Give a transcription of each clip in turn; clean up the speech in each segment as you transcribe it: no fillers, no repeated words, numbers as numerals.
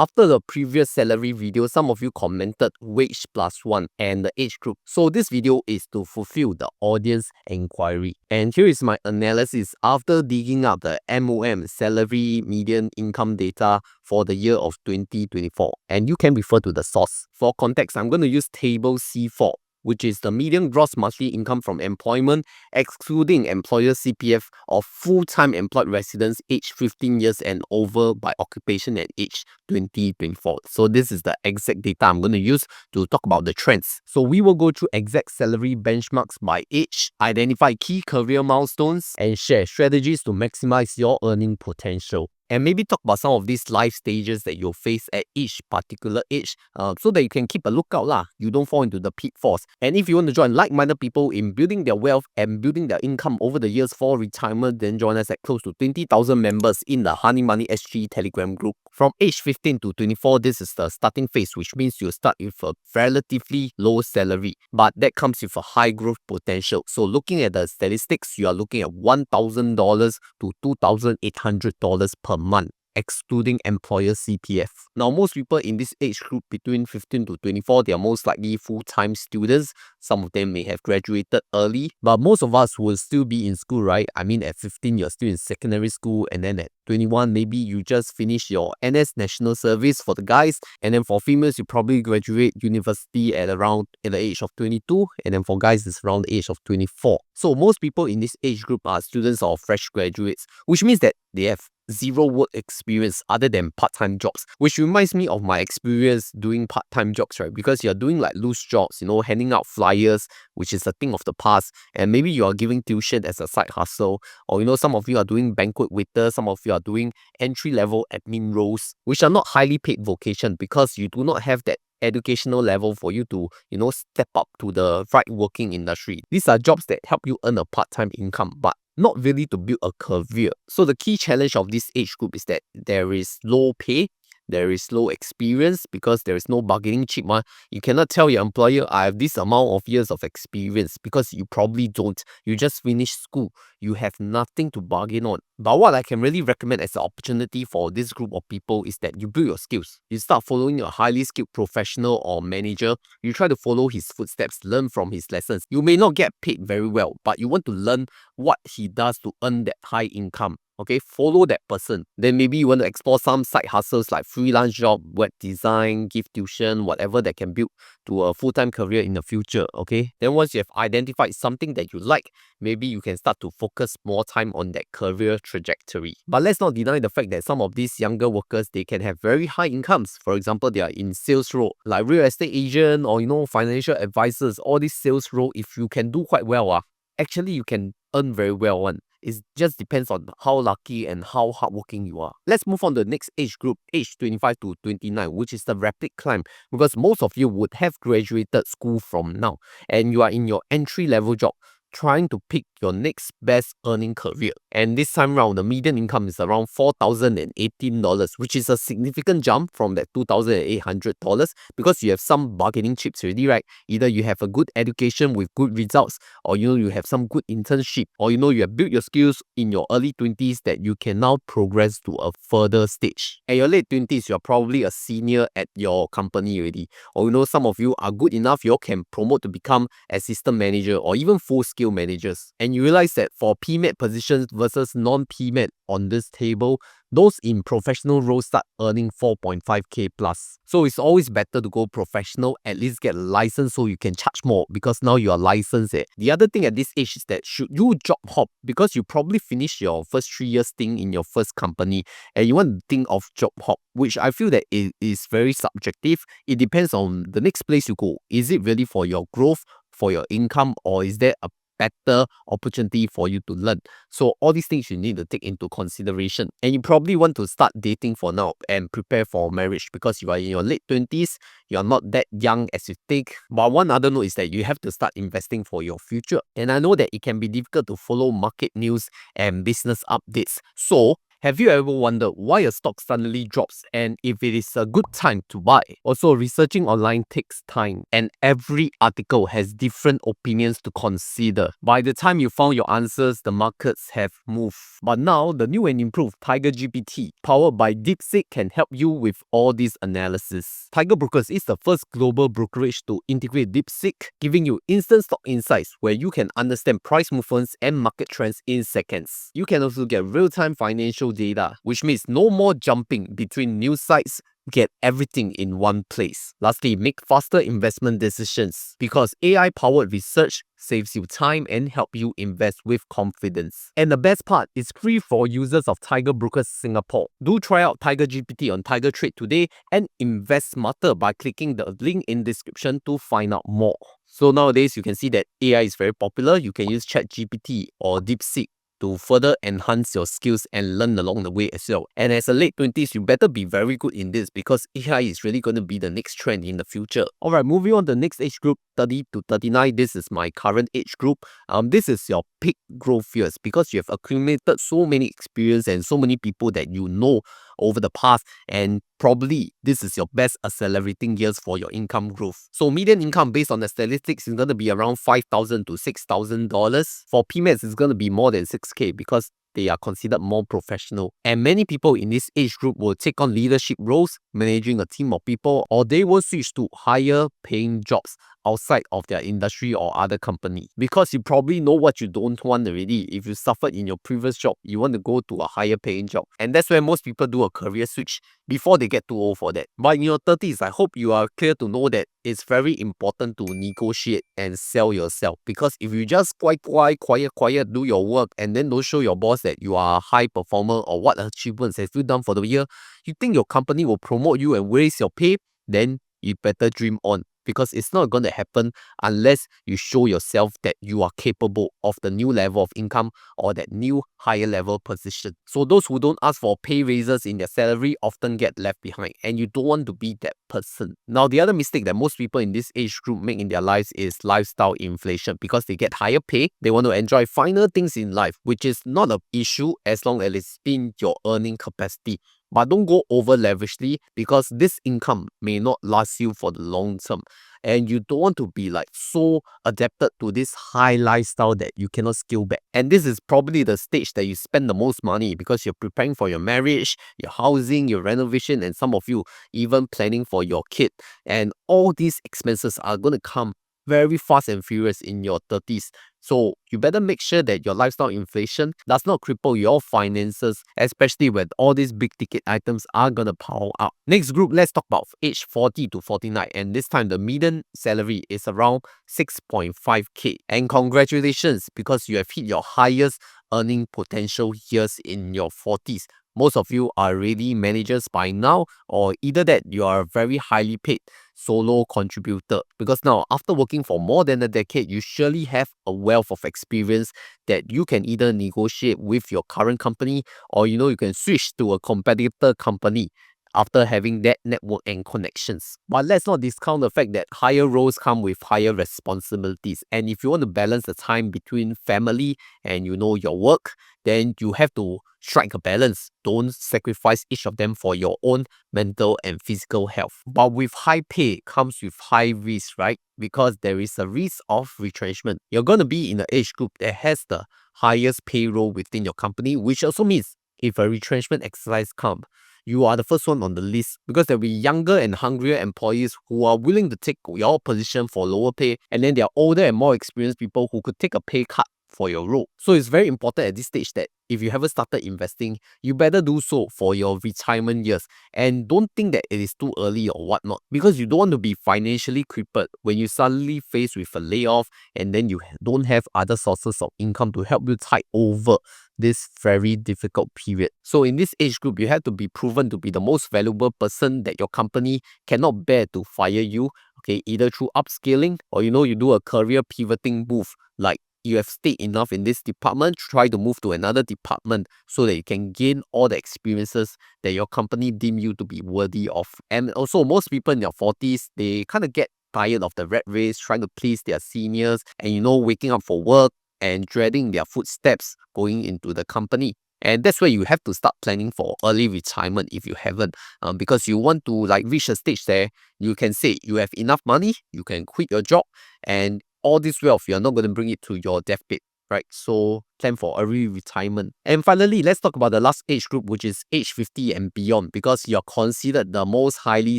After the previous salary video, some of you commented wage plus one and the age group. So this video is to fulfill the audience inquiry. And here is my analysis after digging up the MOM salary median income data for the year of 2024. And you can refer to the source. For context, I'm going to use table C4, which is the median gross monthly income from employment, excluding employer CPF of full-time employed residents aged 15 years and over by occupation at age 2024. So this is the exact data I'm going to use to talk about the trends. So we will go through exact salary benchmarks by age, identify key career milestones, and share strategies to maximize your earning potential. And maybe talk about some of these life stages that you'll face at each particular age so that you can keep a lookout lah. You don't fall into the pitfalls. And if you want to join like-minded people in building their wealth and building their income over the years for retirement, then join us at close to 20,000 members in the Honey Money SG Telegram group. From age 15 to 24, this is the starting phase, which means you start with a relatively low salary, but that comes with a high growth potential. So looking at the statistics, you are looking at $1,000 to $2,800 per month, excluding employer CPF. Now, most people in this age group between 15 to 24, they are most likely full-time students. Some of them may have graduated early, but most of us will still be in school, right? I mean, at 15, you're still in secondary school, and then at 21, maybe you just finish your NS National Service for the guys, and then for females, you probably graduate university at the age of 22, and then for guys, it's around the age of 24. So most people in this age group are students or fresh graduates, which means that they have zero work experience other than part-time jobs, which reminds me of my experience doing part-time jobs, right? Because you're doing like loose jobs, handing out flyers, which is a thing of the past, and maybe you are giving tuition as a side hustle, or some of you are doing banquet waiter, some of you are doing entry-level admin roles, which are not highly paid vocation because you do not have that educational level for you to step up to the right working industry. These are jobs that help you earn a part-time income, but not really to build a career. So the key challenge of this age group is that there is low pay, there is low experience because there is no bargaining chip. You cannot tell your employer, I have this amount of years of experience, because you probably don't. You just finished school. You have nothing to bargain on. But what I can really recommend as an opportunity for this group of people is that you build your skills. You start following a highly skilled professional or manager. You try to follow his footsteps, learn from his lessons. You may not get paid very well, but you want to learn what he does to earn that high income. Okay, follow that person. Then maybe you want to explore some side hustles like freelance job, web design, give tuition, whatever that can build to a full-time career in the future. Okay, then once you have identified something that you like, maybe you can start to focus more time on that career trajectory. But let's not deny the fact that some of these younger workers, they can have very high incomes. For example, they are in sales role like real estate agent or financial advisors. All these sales role, if you can do quite well, actually you can earn very well one. It just depends on how lucky and how hardworking you are. Let's move on to the next age group, age 25 to 29, which is the rapid climb, because most of you would have graduated school from now and you are in your entry-level job, trying to pick your next best earning career. And this time round, the median income is around $4,018, which is a significant jump from that $2,800 because you have some bargaining chips already, right? Either you have a good education with good results, or you have some good internship, or you have built your skills in your early 20s that you can now progress to a further stage. At your late 20s, you're probably a senior at your company already, or some of you are good enough, you can promote to become assistant manager or even full-scale managers. And you realize that for PMET positions versus non-PMET on this table, those in professional roles start earning 4.5k plus. So it's always better to go professional, at least get a license so you can charge more because now you are licensed. The other thing at this age is that should you job hop, because you probably finished your first 3 years thing in your first company and you want to think of job hop, which I feel that it is very subjective. It depends on the next place you go. Is it really for your growth, for your income, or is there a better opportunity for you to learn? So all these things you need to take into consideration. And you probably want to start dating for now and prepare for marriage because you are in your late 20s. You are not that young as you think. But one other note is that you have to start investing for your future. And I know that it can be difficult to follow market news and business updates. So Have you ever wondered why a stock suddenly drops and if it is a good time to buy? Also, researching online takes time and every article has different opinions to consider. By the time you found your answers, the markets have moved. But now, the new and improved Tiger GPT, powered by DeepSeek, can help you with all this analysis. Tiger Brokers is the first global brokerage to integrate DeepSeek, giving you instant stock insights where you can understand price movements and market trends in seconds. You can also get real-time financial data, which means no more jumping between news sites. Get everything in one place. Lastly, make faster investment decisions because AI-powered research saves you time and help you invest with confidence. And the best part is free for users of Tiger Brokers Singapore. Do try out Tiger GPT on Tiger Trade today and invest smarter by clicking the link in description to find out more. So nowadays, you can see that AI is very popular. You can use ChatGPT or DeepSeek to further enhance your skills and learn along the way as well. And as a late 20s, you better be very good in this because AI is really going to be the next trend in the future. Alright, moving on to the next age group, 30 to 39. This is my current age group. This is your peak growth years because you have accumulated so many experience and so many people that you know over the past, and probably this is your best accelerating years for your income growth. So median income based on the statistics is going to be around $5,000 to $6,000. For PMEs, it's going to be more than 6K because they are considered more professional. And many people in this age group will take on leadership roles, managing a team of people, or they will switch to higher paying jobs outside of their industry or other company. Because you probably know what you don't want already. If you suffered in your previous job, you want to go to a higher paying job. And that's where most people do a career switch before they get too old for that. But in your 30s, I hope you are clear to know that it's very important to negotiate and sell yourself. Because if you just quiet, do your work and then don't show your boss that you are a high performer or what achievements have you done for the year, you think your company will promote you and raise your pay, then you better dream on. Because it's not going to happen unless you show yourself that you are capable of the new level of income or that new higher level position. So those who don't ask for pay raises in their salary often get left behind, and you don't want to be that person. Now, the other mistake that most people in this age group make in their lives is lifestyle inflation. Because they get higher pay, they want to enjoy finer things in life, which is not an issue as long as it's in your earning capacity. But don't go over leveragely because this income may not last you for the long term. And you don't want to be like so adapted to this high lifestyle that you cannot scale back. And this is probably the stage that you spend the most money because you're preparing for your marriage, your housing, your renovation, and some of you even planning for your kid. And all these expenses are going to come very fast and furious in your 30s. So you better make sure that your lifestyle inflation does not cripple your finances, especially when all these big ticket items are gonna pile up. Next group, let's talk about age 40 to 49. And this time the median salary is around 6.5K. And congratulations, because you have hit your highest earning potential years in your 40s. Most of you are already managers by now, or either that you are a very highly paid solo contributor. Because now, after working for more than a decade, you surely have a wealth of experience that you can either negotiate with your current company, or you can switch to a competitor company after having that network and connections. But let's not discount the fact that higher roles come with higher responsibilities. And if you want to balance the time between family and your work, then you have to strike a balance. Don't sacrifice each of them for your own mental and physical health. But with high pay comes with high risk, right? Because there is a risk of retrenchment. You're going to be in an age group that has the highest payroll within your company, which also means if a retrenchment exercise comes, you are the first one on the list because there will be younger and hungrier employees who are willing to take your position for lower pay, and then there are older and more experienced people who could take a pay cut for your role. So it's very important at this stage that if you haven't started investing, you better do so for your retirement years. And don't think that it is too early or whatnot, because you don't want to be financially crippled when you suddenly face with a layoff and then you don't have other sources of income to help you tide over this very difficult period. So in this age group, you have to be proven to be the most valuable person that your company cannot bear to fire you, okay, either through upscaling or you do a career pivoting move, like you have stayed enough in this department, try to move to another department so that you can gain all the experiences that your company deem you to be worthy of. And also, most people in their 40s, they kind of get tired of the rat race, trying to please their seniors and waking up for work and dreading their footsteps going into the company. And that's where you have to start planning for early retirement if you haven't, because you want to like reach a stage there you can say you have enough money, you can quit your job, and all this wealth you're not going to bring it to your deathbed, right? So plan for early retirement. And finally, let's talk about the last age group, which is age 50 and beyond, because you're considered the most highly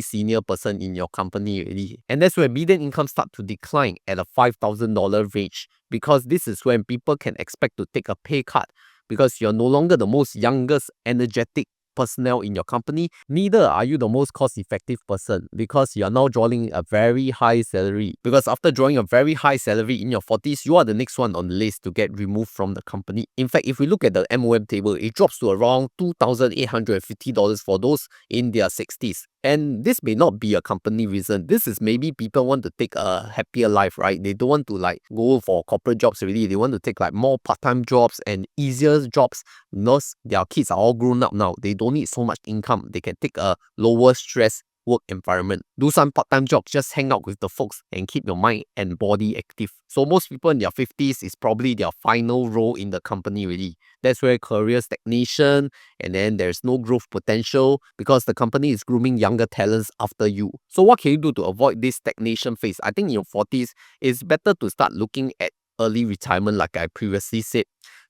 senior person in your company already. And that's where median income start to decline at a $5,000 range, because this is when people can expect to take a pay cut, because you're no longer the most youngest, energetic personnel in your company, neither are you the most cost-effective person, because you are now drawing a very high salary. Because after drawing a very high salary in your 40s, you are the next one on the list to get removed from the company. In fact, if we look at the MOM table, it drops to around $2,850 for those in their 60s. And this may not be a company reason. This is maybe people want to take a happier life, right? They don't want to like go for corporate jobs already. They want to take like more part-time jobs and easier jobs. Because their kids are all grown up now. They don't need so much income. They can take a lower stress work environment. Do some part-time jobs, just hang out with the folks and keep your mind and body active. So most people in their 50s is probably their final role in the company really. That's where career stagnation, and then there's no growth potential because the company is grooming younger talents after you. So what can you do to avoid this stagnation phase? I think in your 40s, it's better to start looking at early retirement like I previously said.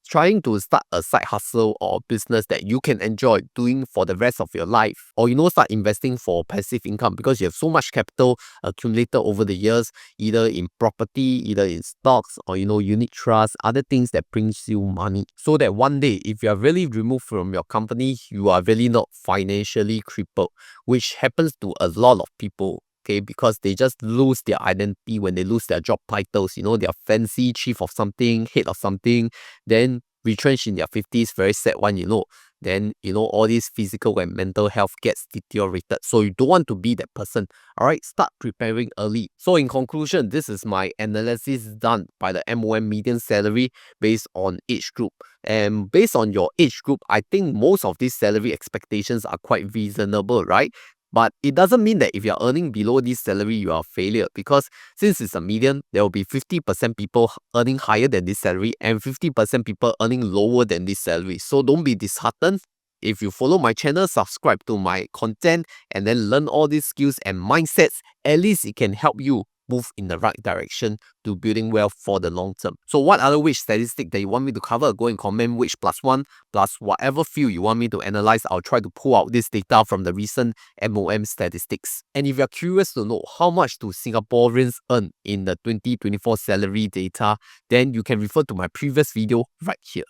Trying to start a side hustle or business that you can enjoy doing for the rest of your life, or start investing for passive income because you have so much capital accumulated over the years, either in property, either in stocks, or unit trusts, other things that brings you money, so that one day if you are really removed from your company, you are really not financially crippled, which happens to a lot of people. Okay, because they just lose their identity when they lose their job titles. They're fancy chief of something, head of something, then retrenched in their 50s, very sad one. Then all these physical and mental health gets deteriorated. So you don't want to be that person. All right, start preparing early. So in conclusion, this is my analysis done by the MOM median salary based on age group. And based on your age group, I think most of these salary expectations are quite reasonable, right? But it doesn't mean that if you're earning below this salary, you are a failure, because since it's a median, there will be 50% people earning higher than this salary and 50% people earning lower than this salary. So don't be disheartened. If you follow my channel, subscribe to my content, and then learn all these skills and mindsets, at least it can help you move in the right direction to building wealth for the long term. So what other wage statistic that you want me to cover? Go and comment wage +1 plus whatever field you want me to analyze. I'll try to pull out this data from the recent MOM statistics. And if you're curious to know how much do Singaporeans earn in the 2024 salary data, then you can refer to my previous video right here.